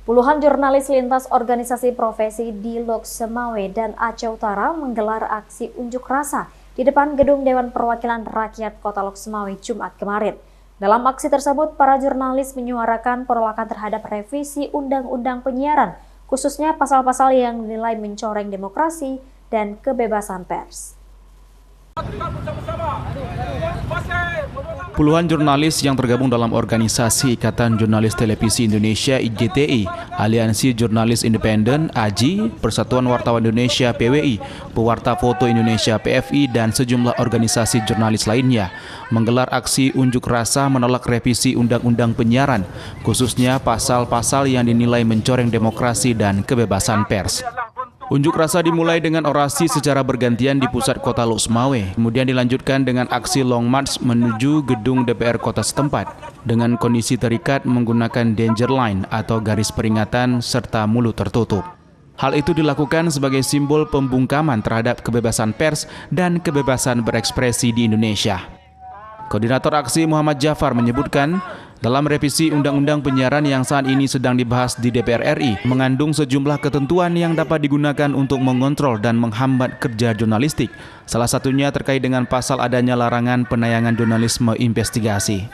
Puluhan jurnalis lintas organisasi profesi di Lok Semawe dan Aceh Utara menggelar aksi unjuk rasa di depan Gedung Dewan Perwakilan Rakyat Kota Lok Semawe Jumat kemarin. Dalam aksi tersebut, para jurnalis menyuarakan penolakan terhadap revisi Undang-Undang Penyiaran, khususnya pasal-pasal yang dinilai mencoreng demokrasi dan kebebasan pers. Puluhan jurnalis yang tergabung dalam organisasi Ikatan Jurnalis Televisi Indonesia IJTI, Aliansi Jurnalis Independen AJI, Persatuan Wartawan Indonesia PWI, Pewarta Foto Indonesia PFI, dan sejumlah organisasi jurnalis lainnya menggelar aksi unjuk rasa menolak revisi Undang-Undang Penyiaran, khususnya pasal-pasal yang dinilai mencoreng demokrasi dan kebebasan pers. Unjuk rasa dimulai dengan orasi secara bergantian di pusat kota Lok Semawe, kemudian dilanjutkan dengan aksi long march menuju gedung DPR kota setempat dengan kondisi terikat menggunakan danger line atau garis peringatan serta mulut tertutup. Hal itu dilakukan sebagai simbol pembungkaman terhadap kebebasan pers dan kebebasan berekspresi di Indonesia. Koordinator aksi Muhammad Jafar menyebutkan, dalam revisi Undang-Undang Penyiaran yang saat ini sedang dibahas di DPR RI, mengandung sejumlah ketentuan yang dapat digunakan untuk mengontrol dan menghambat kerja jurnalistik. Salah satunya terkait dengan pasal adanya larangan penayangan jurnalisme investigasi.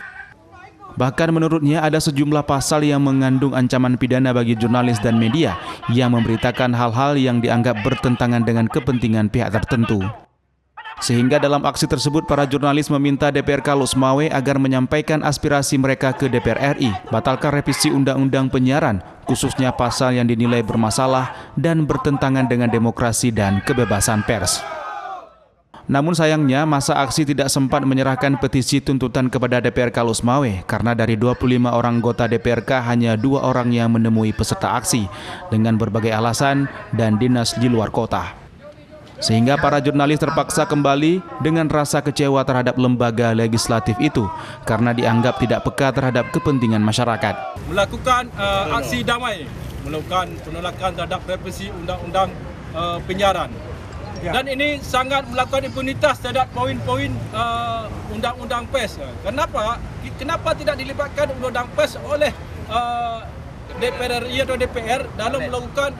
Bahkan menurutnya ada sejumlah pasal yang mengandung ancaman pidana bagi jurnalis dan media yang memberitakan hal-hal yang dianggap bertentangan dengan kepentingan pihak tertentu. Sehingga dalam aksi tersebut para jurnalis meminta DPRK Lok Semawe agar menyampaikan aspirasi mereka ke DPR RI, batalkan revisi Undang-Undang Penyiaran, khususnya pasal yang dinilai bermasalah dan bertentangan dengan demokrasi dan kebebasan pers. Namun sayangnya masa aksi tidak sempat menyerahkan petisi tuntutan kepada DPRK Lok Semawe karena dari 25 orang anggota DPRK hanya 2 orang yang menemui peserta aksi dengan berbagai alasan dan dinas di luar kota. Sehingga para jurnalis terpaksa kembali dengan rasa kecewa terhadap lembaga legislatif itu karena dianggap tidak peka terhadap kepentingan masyarakat. Melakukan aksi damai, melakukan penolakan terhadap revisi Undang-Undang Penyiaran. Dan ini sangat melakukan impunitas terhadap poin-poin Undang-Undang Pers. Kenapa tidak dilibatkan Undang-Undang Pers oleh DPR RI atau DPR dalam melakukan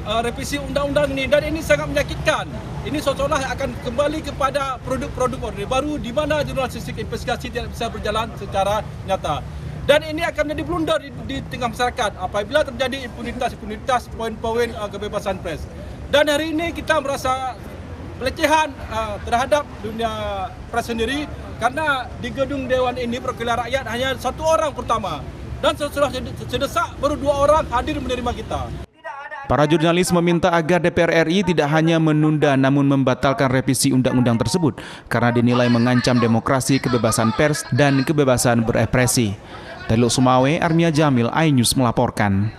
revisi undang-undang ini, dan ini sangat menyakitkan. Ini seolah-olah akan kembali kepada produk-produk Orde Baru di mana jurnalistik investigasi tidak bisa berjalan secara nyata. Dan ini akan menjadi blunder di tengah masyarakat apabila terjadi impunitas poin-poin kebebasan pers. Dan hari ini kita merasa pelecehan terhadap dunia pers sendiri karena di gedung Dewan ini perwakilan rakyat hanya 1 orang pertama, dan setelah sedesak baru 2 orang hadir menerima kita. Para jurnalis meminta agar DPR RI tidak hanya menunda namun membatalkan revisi undang-undang tersebut karena dinilai mengancam demokrasi, kebebasan pers, dan kebebasan berekspresi. Dari Lok Semawe, Armia Jamil, iNews melaporkan.